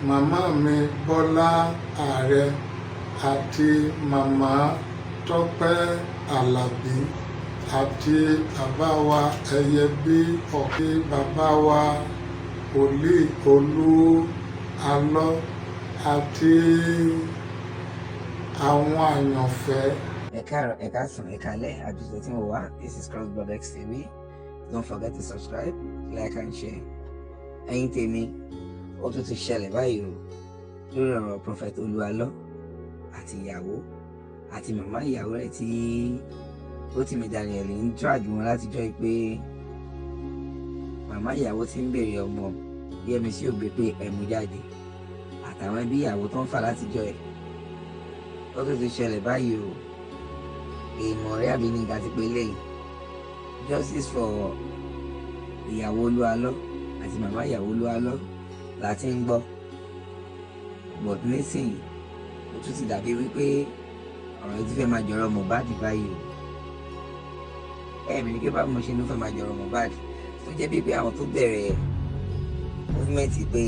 màmá mi Bọ́lá Ààrẹ àti màmá Tope Alabi àti bàbá wa Ẹyẹbí ọ̀kí bàbá wa Olu Alo àti àwọn àyànfẹ́. Ẹ káàárọ̀, ẹ káàsán, ẹ káalẹ́, àjùṣe tí mo wá. This is Crossborder X TV. Don't forget to subscribe, like and share. Ẹ̀yin tèmi, ó tún ti ṣẹlẹ̀ báyìí o lórí ọ̀rọ̀ Prophet Olu Alo àti ìyàwó àti màmá ìyàwó rẹ̀ tí Rotimi Daniel ń drag wọn látijọ́ pé màmá ìyàwó ti ń béèrè ọmọ yẹmi sí ògbé pé ẹ̀mú jáde àtàwọn ẹbí ìyàwó tó ń fà látijọ́ ẹ̀. Ó tún ti ṣẹlẹ̀ báyìí o. Èèmọ̀ rẹ̀ àbí ní ìgbà tí pé lẹ́yìn justice for ìyàwó Olu Alo àti màmá ìyàwó Olu Alo la ti ń gbọ́, but nísìnyí ó tún ti dàbí wípé ọ̀rọ̀ yìí ti fẹ́ máa jọ̀rọ̀ Mohbad báyìí o. Ẹ̀mí ní kí bá mo ṣe ló fẹ́ máa jọ̀rọ̀ Mohbad tó jẹ́ bíi pé àwọn tó bẹ̀rẹ̀ movement pé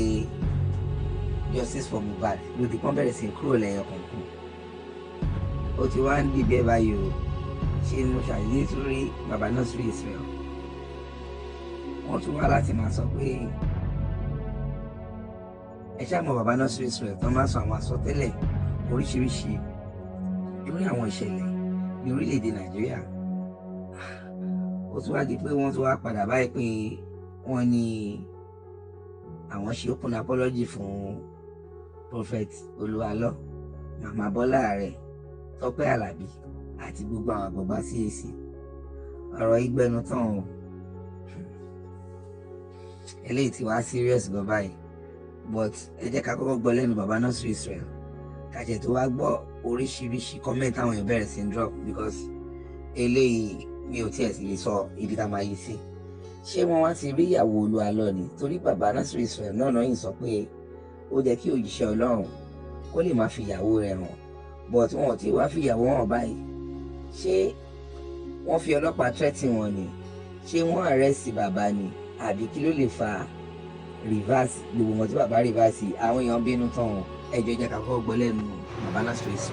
justice for Mohbad ló di pọ́n bẹ̀rẹ̀ sí kúrò lẹ́yìn kọ̀ọ̀kan. Ó ti wá ń dìbẹ́ báyìí o. Ṣé mo ṣàdédé tún rí bàbá Nasri'S rẹ̀ o. Wọ́n tún wá láti máa sọ pé ẹ ṣáà mọ bàbá Nasri'S rẹ̀ tó máa sọ àwọn àsọtẹ́lẹ̀ oríṣiríṣi lórí àwọn ìṣẹ̀lẹ̀ ní orílẹ̀-èdè Nàìjíríà. Ó tún wá di pé wọ́n tún wá padà báyìí pé wọ́n ní àwọn ṣe open apology fún Prophet Olu Alo, màmá Bọ́lá Ààrẹ, Tope Alabi àti gbogbo àwọn àgbàgbà CAC. Ọ̀rọ̀ ìgbẹ́nu tán o. Eléyìí ti wá serious gan báyìí, but ẹ jẹ́ ká kọ́kọ́ gbọ́ lẹ́nu bàbá Nasri'S rẹ̀ kàjẹ́ tó wá gbọ́ oríṣiríṣi comment àwọn èèyàn bẹ̀rẹ̀ sí ń drop, because eléyìí mi ò tiẹ̀ sì lè sọ ibi tá a máa yí sí. Ṣé wọ́n wá ti rí ìyàwó Olu Alo ni? Torí bàbá Nasri'S rẹ̀ náà yìí sọ pé ó jẹ́ kí òjíṣẹ́ Ọlọ́run kó lè máa fi ìyàwó rẹ̀ hàn, but wọn ò tí wá fi ìyàwó hàn báyìí. Ṣé wọ́n fi ọlọ́pàá threaten wọn ni? Ṣé wọ́n arrest bàbá ni? Àbí kí ló lè fa reverse gbogbo wọn tí bàbá reverse? Àwọn èèyàn bínú tán wọn. Ẹjọ́ jẹ́ ká kọ́kọ́ gbọ́ lẹ́nu bàbá Nasri'S.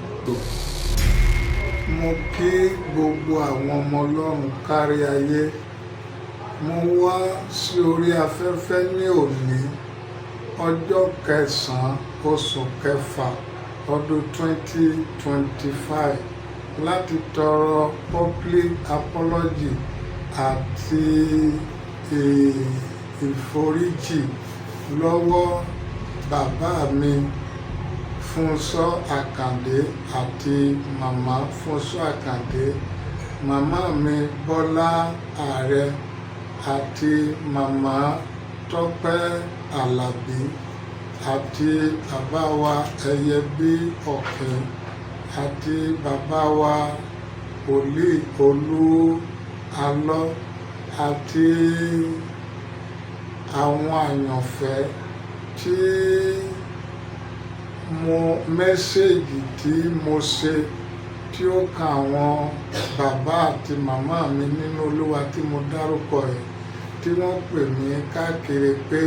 Mo kí gbogbo àwọn ọmọ Ọlọ́run kárí ayé. Mo wá sí orí afẹ́fẹ́ ní òní ọjọ́ 9 oṣù kẹfà ọdún 2025 láti tọrọ public apology àti ìforíjì lọ́wọ́ bàbá mi Fúnṣọ́ Àkàndé àti màmá Fúnṣọ́ Àkàndé, màmá mi Bọ́lá Ààrẹ àti màmá Tope Alabi àti bàbá wa Ẹyẹbí ọ̀kí àti bàbá wa Olu Alo àti àwọn àyànfẹ́ tí mẹ́sẹ̀gì tí mo ṣe tí ó kan àwọn bàbá àti màmá mi nínú Olúwa tí mo dárúkọ ẹ̀, tí wọ́n pè mí káàkiri pé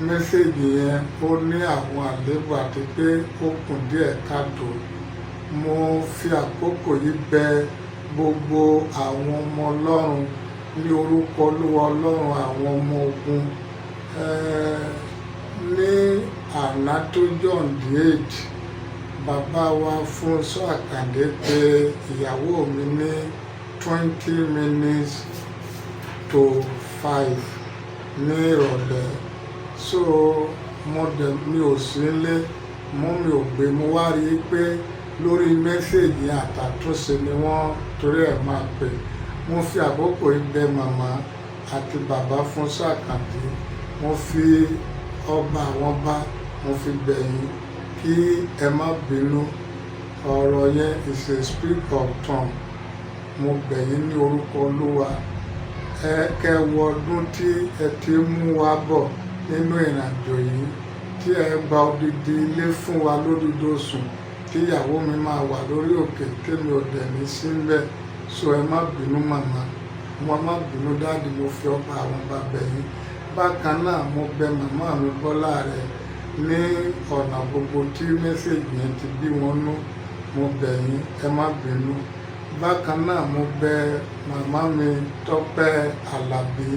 mẹ́sẹ̀gì yẹn ó ní àwọn àléébù àti pé ó kù díẹ̀ káàtó. Mo fi àkókò yìí bẹ gbogbo àwọn ọmọ Ọlọ́run ní orúkọ Olúwa Ọlọ́run àwọn ọmọ ogun. Ní àná tó John the 8th, bàbá wa Fúnṣọ́ Àkàndé pè ìyàwó mi ní 20 minutes to 5 ní ìrọ̀lẹ́. So mi ò sí nílé, mi ò gbé, mo wá rí i pé lórí mẹ́sẹ̀gì àtàtúnṣe ni wọ́n torí ẹ̀ máa pè. Mo fi àkókò ibẹ màmá àti bàbá Fúnṣọ́ Àkàndé, mo fi ọba àwọn bá, mo fi bẹ̀yìn kí ẹ má bínú. Ọ̀rọ̀ yẹn is a speak of tongue. Mo bẹ̀yìn ní orúkọ Olúwa. Kẹwọ ọdún tí ẹ ti mú wa bọ̀ nínú ìrìnàjò yìí, tí ẹ gba odidi ilé fún wa lódidi oṣù, kí ìyàwó mi máa wà lórí òkè tèmi ò dẹ̀ ní síbẹ̀. So ẹ má bínú màmá, mo má bínú dáàdì, mo fi ọba àwọn bàbá yìí. Bákan náà mo bẹ màmá mi Bọ́lá Ààrẹ ní ọ̀nà gbogbo tí mẹ́sẹ̀gì yẹn ti bí wọn nú, mo bẹ̀ yín ẹ má bínú. Bákan náà mo bẹ̀ màmá mi Tope Alabi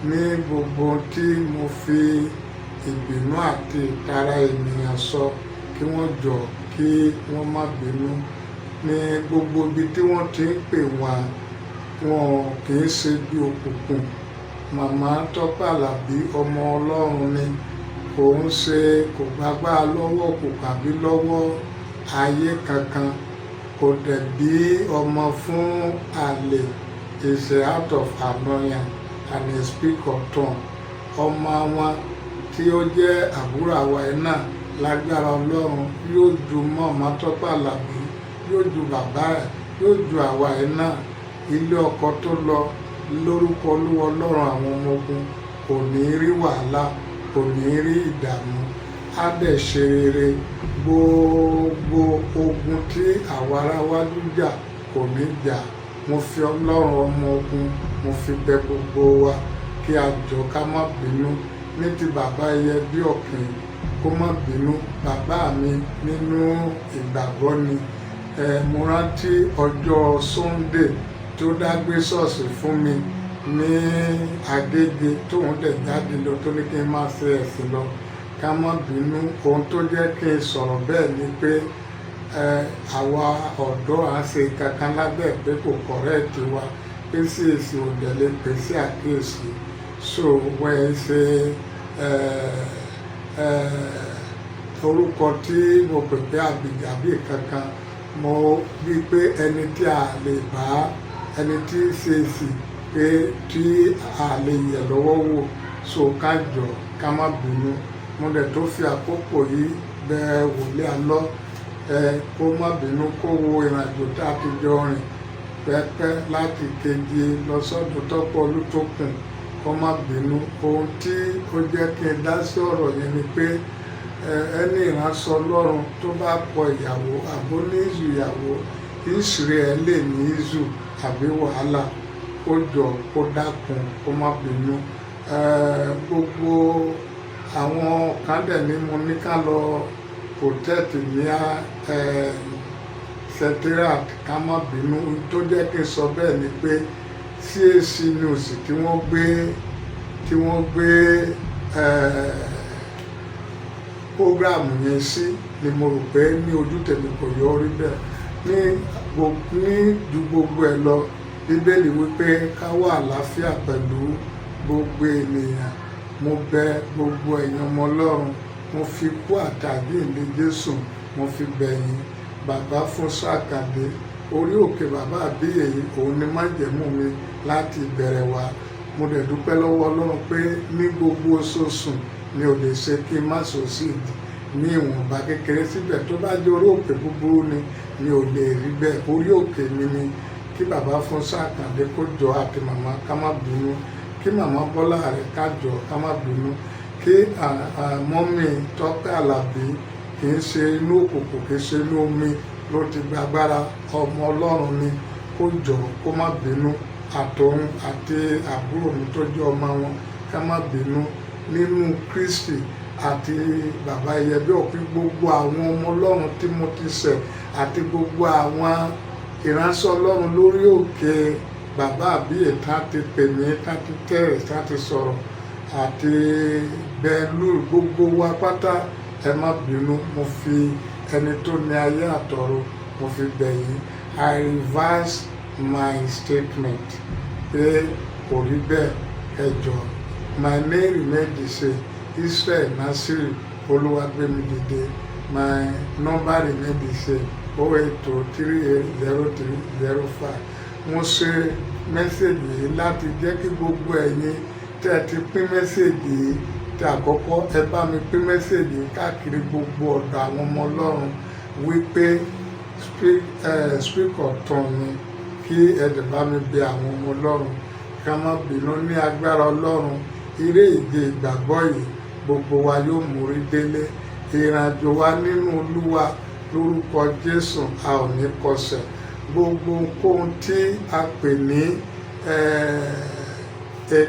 ní gbogbo tí mo fi ìbínú àti ìtara ènìyàn sọ, kí wọ́n jọ kí wọ́n má bínú. Ní gbogbo ibi tí wọ́n ti ń pè wọ́n, wọn kì í ṣe bí òkùnkùn. Màmá Tope Alabi ọmọ Ọlọ́run ni, kò ń ṣe kò gbágbá lọ́wọ́ kò kàbí lọ́wọ́ ayé kankan, kò dẹ̀ bí ọmọ fún àlè, is a out of annoyance and a speak of tongue. Ọmọ wọn tí ó jẹ́ àbúrò àwa ẹ̀ náà lágbára Ọlọ́run yóò ju màmá Tope Alabi, yóò ju bàbá ẹ̀, yóò ju àwa ẹ̀ náà. Ilé ọkọ tó lọ lórúkọ Olúwa Ọlọ́run àwọn ọmọ ogun kò ní rí wàhálà, kò ní rí ìdààmú, á dẹ̀ ṣe rere. Gbogbo ogun tí àwa ará wájú jà kò ní jà. Mo fi Ọlọ́run ọmọ ogun, mo fi bẹ̀ gbogbo wa kí a jọ ká má bínú. Ní ti bàbá ẹyẹ bí ọ̀kìn, kó má bínú. Bàbá mi nínú ìgbàgbọ́ ni. Mo rántí ọjọ́ Sunday tó dágbé ṣọ́ọ̀ṣì fún mi ní Agége, tóun dẹ̀ jáde lọ tó ní kí n má ṣe ẹ̀sìn lọ, ká má bínú. Ohun tó jẹ́ kí n sọ̀rọ̀ bẹ́ẹ̀ ni pé àwa ọ̀dọ́ à ń ṣe kankan lábẹ́ pé kò kọ̀rẹ́ẹ̀tì wa, pé sí èsì òdẹ̀lẹ̀ pé sí àkíyèsí. So wọ́n ṣe orúkọ tí mo pè pé àbí kankan, mo rí pé ẹni tí a lè bá, ẹni tí ṣe èsì pé tí a lè yẹ̀ lọ́wọ́ wò, so ká jọ ká má bínú. Mo dẹ̀ tó fi àkókò yìí bẹ̀ Olu Alo kó má bínú, kó wo ìrìnàjò tá a ti jọ rìn pẹ́pẹ́ láti Keje lọ sọ́dọ̀ Tope Olútókun, kó má bínú. Ohun tí ó jẹ́ kí n dá sí ọ̀rọ̀ yẹn ni pé ẹni ìránṣẹ́ Ọlọ́run tó bá kọ ìyàwó àbó ní ìzù ìyàwó, ìṣìírí ẹ lè ní ìzù àbí wàhálà, kó jọ kó dákun kó má bínú. Gbogbo àwọn kan dẹ̀ ní mo ní ká lọ protect ní secretariat, ká má bínú. Tó jẹ́ kí n sọ bẹ́ẹ̀ ni pé CAC news tí wọ́n gbé program yẹn sí ni mo rò pé ní ojú tèmi kò yọ orí bẹ́ẹ̀. Ní ju gbogbo ẹ̀ lọ, Bíbélì wípé ká wà àlàáfíà pẹ̀lú gbogbo ènìyàn. Mo bẹ̀ gbogbo ẹ̀yin ọmọ Ọlọ́run, mo fi ikú àtàjíǹde Jésù, mo fi bẹ̀ yín. Bàbá Fúnṣọ́ Àkàndé, orí òkè bàbá àbíyè yìí, òun ni májẹ̀mú mi láti ìbẹ̀rẹ̀ wá. Mo dẹ̀ dúpẹ́ lọ́wọ́ Ọlọ́run pé ní gbogbo oṣooṣù mi ò lè ṣe kí n má succeed ní ìwọ̀nba kékeré. Síbẹ̀ tó bá jẹ́ orí òkè búburú ni mi ò lè rí bẹ́ẹ̀. Orí òkè mi ni kí bàbá Fúnṣọ́ Àkàndé kó jọ àti màmá ká má bínú, kí màmá Bọ́lá rẹ̀ ká jọ ká má bínú, kí mọ́mì Tope Alabi kì í ṣe inú òkùnkùn, kì í ṣe inú omi ló ti gbàgbára, ọmọ Ọlọ́run ni, kó jọ kó má bínú. Àtòun àti àbúrò mi tó jẹ́ ọmọ wọn, ká má bínú nínú Kristi. Àti bàbá ẹyẹ bí ọ̀kìn, gbogbo àwọn ọmọ Ọlọ́run tí mo ti ṣẹ̀, àti gbogbo àwọn ìránṣẹ́ Ọlọ́run lórí òkè bàbá àbíyè tá ti pè mí, tá ti tẹ̀rẹ̀, tá ti sọ̀rọ̀, àti bẹ́ẹ̀lú gbogbo wa pátá, ẹ má bínú. Mo fi ẹni tó ní ayé àtọ̀run, mo fi bẹ̀ yín. I reverse my statement pé kò rí bẹ́ẹ̀, ẹ jọ̀ọ́. My name remain the same, Israel Nasri'S Oluwagbemidide. My number remain the same, 082380305. Mo ṣe mẹ́sẹ̀gì yìí láti jẹ́ kí gbogbo ẹ̀yin tẹ́ ẹ ti pín mẹ́sẹ̀gì yìí, tí àkọ́kọ́ ẹ bá mi pín mẹ́sẹ̀gì yìí káàkiri gbogbo ọ̀dọ̀ àwọn ọmọ Ọlọ́run wípé speak of tongue ni, kí ẹ dẹ̀ bá mi bẹ̀ àwọn ọmọ Ọlọ́run ká má bínú. Ní agbára Ọlọ́run, eré ìje ìgbàgbọ́ yìí gbogbo wa yóò mórí délé. Ìrìnàjò wa nínú Olúwa lórúkọ Jésù a ò ní kọsẹ̀. Gbogbo ohun tí a pè ní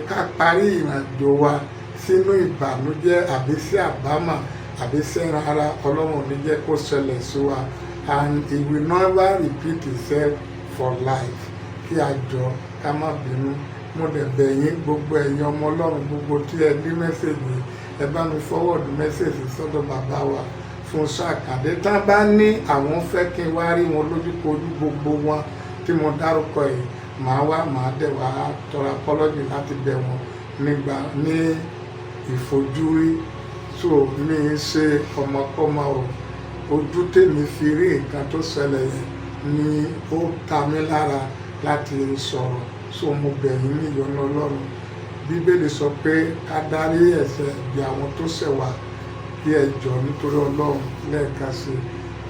ká parí ìrìnàjò wa sínú ìbànújẹ́ àbí sí àbámọ̀, àbí sẹ́ran ara ọlọ́run ò ní jẹ́ kó ṣẹlẹ̀ sí wa, and it will never repeat itself for life. Kí a jọ ká má bínú. Mo dẹ̀ bẹ̀ yín gbogbo ẹ̀yin ọmọ ọlọ́run gbogbo tí ẹ ní mẹ́sẹ̀gì, ẹ bá mi forward mẹ́sẹ̀gì sọ́dọ̀ bàbá wa Fúnṣọ́ Àkàndé. Tán bá ní àwọn fẹ́ kí n wá rí wọn lójúkojú gbogbo wọn tí mo dárúkọ yìí, màá dẹ̀ wá tọrọ apology láti bẹ̀ wọ́n ní ìfojúrí. So mi ń ṣe ọmọkọ́mọ o, ojú tèmi fi rí nǹkan tó ṣẹlẹ̀ yẹn ni ó ta mí lára láti sọ̀rọ̀. So mo bẹ̀ yín ní ìyọ́nú ọlọ́run. Bíbélì sọ pé ká dárí ẹ̀ṣẹ̀ bí àwọn tó ṣẹ̀ wá, kí ẹ jọ̀ọ́ nítorí ọlọ́run lẹ́ẹ̀kan sí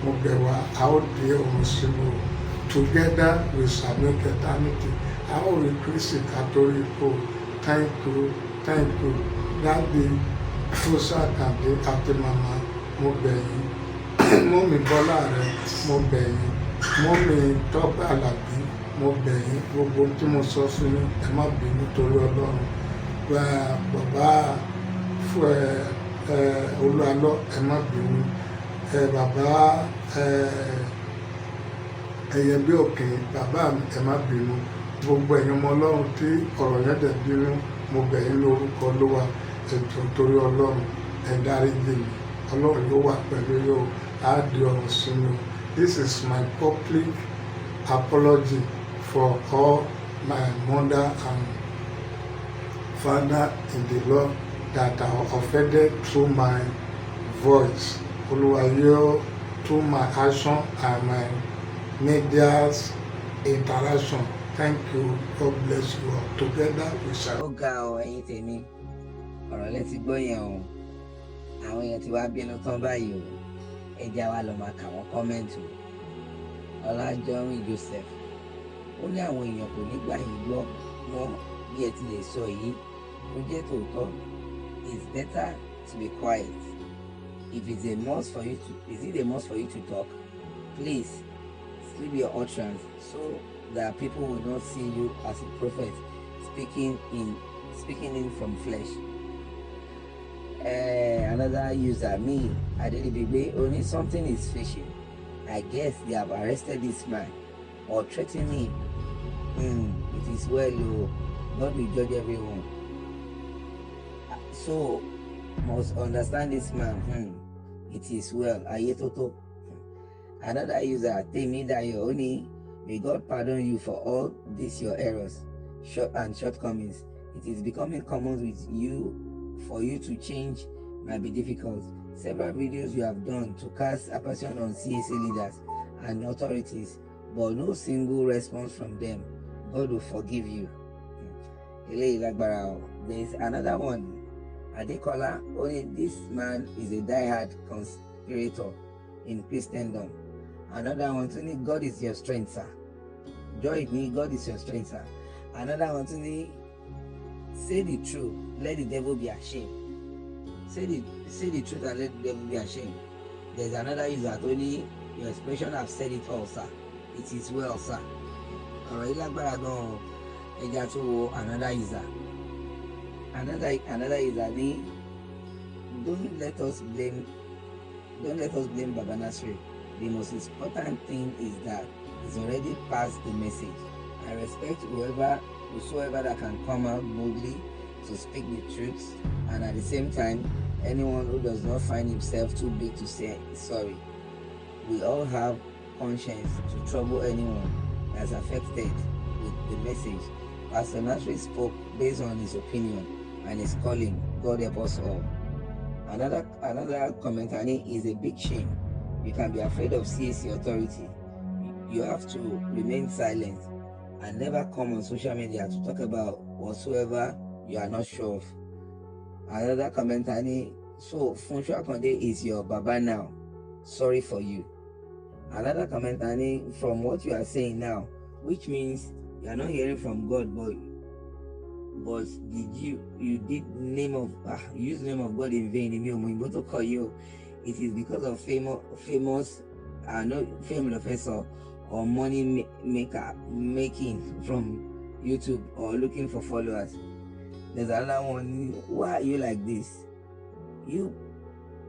mo bẹ̀ wá, a ó dé ọ̀run sínú o. Together we shall make eternity. A ó rí Kristi kátólíkò. Thank you Daddy Fúnṣọ́ Àkàndé àti màmá, mo bẹ̀ yín. Mọ́mì Bọ́lá rẹ̀, mo bẹ̀ yín. Mọ́mì Tope Alabi, mo bẹ̀ yín. Gbogbo tí mo sọ fún yín, ẹ má bínú torí ọlọ́run. Bàbá Olu Alo, ẹ má bínú. Bàbá ẹ̀yẹ bí òkè, bàbá mi, ẹ má bínú. Gbogbo ẹ̀yin ọmọ ọlọ́run tí ọ̀rọ̀ yẹn dẹ̀ bínú, mo bẹ̀ yín lórúkọ Olúwa, ẹ jọ̀ọ́ torí ọlọ́run, ẹ dáríjì mí. Ọlọ́run ló wà pẹ̀lú yóò, á di ọ̀run sínú. This is my public apology for all my mother and father in the Lord that are offended through my voice. Olúwa yóò, through my action and my media's interaction. Thank you. God bless you all. Together we shall. Ó ga ọ ẹ̀yin tèmi, ọ̀rọ̀ lẹ ti gbọ́ yẹn o. Àwọn èèyàn ti wá bínú tán báyìí o. Ẹ já wa lọ máa kà wọ́n kọ́mẹ́ǹtì o. Ọlájọ́rìn Joseph, ó ní àwọn èèyàn kò ní gbà yín gbọ́ mọ́ bí ẹ ti lè sọ yìí. Ó jẹ́ tòótọ́. It's better to be quiet. If it's a must for you to, is it a must for you to talk? Please sleep your utterance so that people will not see you as a prophet speaking in from flesh. Another user, me, Adelibigbe, only something is fishy. I guess they have arrested this man or threatened him. It is well, God will judge everyone. So must understand this man. It is well. Ayetoto. Another user, Temi Dayo, only may God pardon you for all these your errors and shortcomings. It is becoming common with you. For you to change might be difficult. Several videos you have done to cast aspersion on CAC leaders and authorities, but no single response from them. God will forgive you. There is another one. Adekola, only this man is a diehard conspirator in Christendom. Another one, only God is your strength, sir. Joy me, God is your strength, sir. Another one, only say the truth, let the devil be ashamed. Say the truth and let the devil be ashamed. There's another user, only your expression have said it all, sir. It is well, sir. Alright, another user. Another user, don't let us blame Baba Nasri. The most important thing is that it's already passed the message. I respect whosoever that can come out boldly to speak the truth, and at the same time, anyone who does not find himself too big to say sorry. We all have conscience to trouble anyone that's affected with the message. Pastor Nasri spoke based on his opinion and his calling. God help us all. Another commenter is a big shame. You can be afraid of CAC authority. You have to remain silent and never come on social media to talk about whatsoever you are not sure of. Another commenter, so Fúnṣọ́ Àkàndé is your Baba now. Sorry for you. Another commenter, from what you are saying now, which means you are not hearing from God, but did you did use name of God in vain? To call you, it is because of famous fame professor or money making from YouTube or looking for followers. There's another one. Why are you like this? You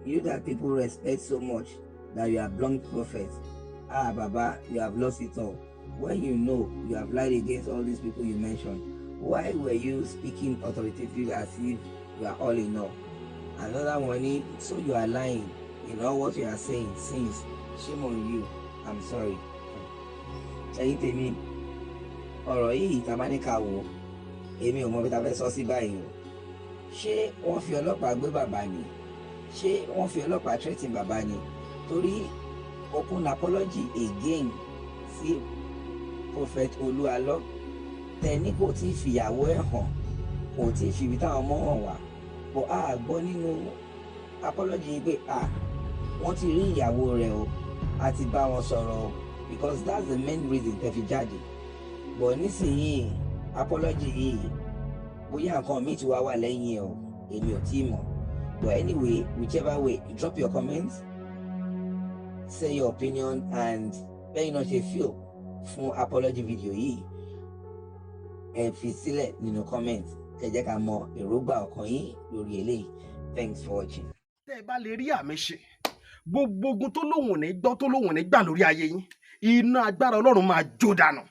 You that people respect so much that you are blunt prophet. Ah, Baba, you have lost it all. When you know you have lied against all these people you mentioned, why were you speaking authoritatively as if you are all in all? Another one, so you are lying in all what you are saying since. Shame on you. I'm sorry. Ẹ̀yin tèmi, ọ̀rọ̀ yìí ìtàmáníkà wò, èmi ò mọ bí ta fẹ́ sọ sí báyìí o. Ṣé wọ́n fi ọlọ́pàá gbé bàbá ni? Ṣé wọ́n fi ọlọ́pàá threaten bàbá ni? Torí open apology again sí Prophet Olu Alo. Tẹ̀ní kò tí ì fìyàwó ẹ̀ hàn, kò tí ì fi ibi táwọn ọmọ hàn wá. But a gbọ́ nínú apology yìí pé wọ́n ti rí ìyàwó rẹ̀ o, a ti bá wọn sọ̀rọ̀ o, because that's the main reason tẹ́ fi jáde. But nísìnyìí apology yìí bóyá nǹkan míì tí wàá wà lẹ́yìn ẹ̀ o, èmi ò tí ì mọ̀. But anyway, whichever way, drop your comments, say your opinion, and lẹ́yìn náà ṣe feel fún apology video yìí. Ẹ fi sílẹ̀ nínú comment. Ẹ jẹ́ ká mọ èròǹgbà ọkàn yín lórí eléyìí. Thanks for watching. Tẹ́ ẹ bá lè rí àmì ṣe gbogbo ogun tó lóhùn ní gbọ́ tó lóhùn ní gbà lórí ayé yín, iná agbára Ọlọ́run máa jó dànù.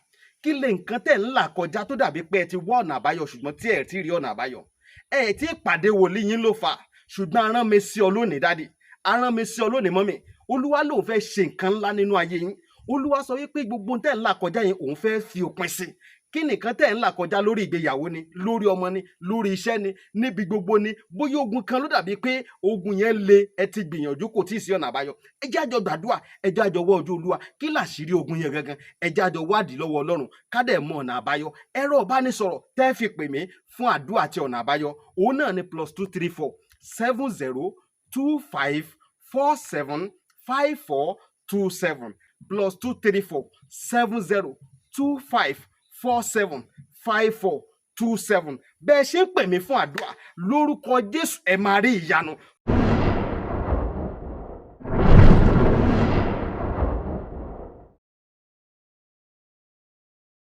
Kí lè nǹkan tẹ́ ń là kọjá tó dàbí pé ẹ ti wá ọ̀nà àbáyọ ṣùgbọ́n tí ẹ ti rí ọ̀nà àbáyọ. Ẹ ti pàdé wòlíì yín ló fà, ṣùgbọ́n arán mi sí ọ lónìí dádì, arán mi sí ọ lónìí mọ́mì. Olúwa lòun fẹ́ ṣe nǹkan ńlá nínú ayé yín. Olúwa sọ wípé gbogbo tẹ́ ń là kọjá yẹn òun fẹ́ fi òpin sí. Kí nìkan tẹ́ ń là kọjá lórí ìgbéyàwó ni, lórí ọmọ ni, lórí iṣẹ́ ni, níbi gbogbo ni, bóyá ogun kan ló dàbí pé ogun yẹn le, ẹ ti gbìyànjú kò tí ì sí ọ̀nà àbáyọ. Ẹ jẹ́ àjọ gbàdúrà, ẹ jẹ́ àjọ wá ojú Olúwa, kí làṣírí ogun yẹn gangan, ẹ jẹ́ àjọ wádìí lọ́wọ́ Ọlọ́run ká dẹ̀ mọ ọ̀nà àbáyọ. Ẹ̀rọ ìbánisọ̀rọ̀ tẹ́ fi pè mí fún àdúrà àti ọ̀nà àbáyọ, òun náà ni +234 7025 475427 +234 7025 475427. Bẹ́ẹ̀ ṣe ń pè mí fún àdúrà lórúkọ Jésù ẹ máa rí ìyanu.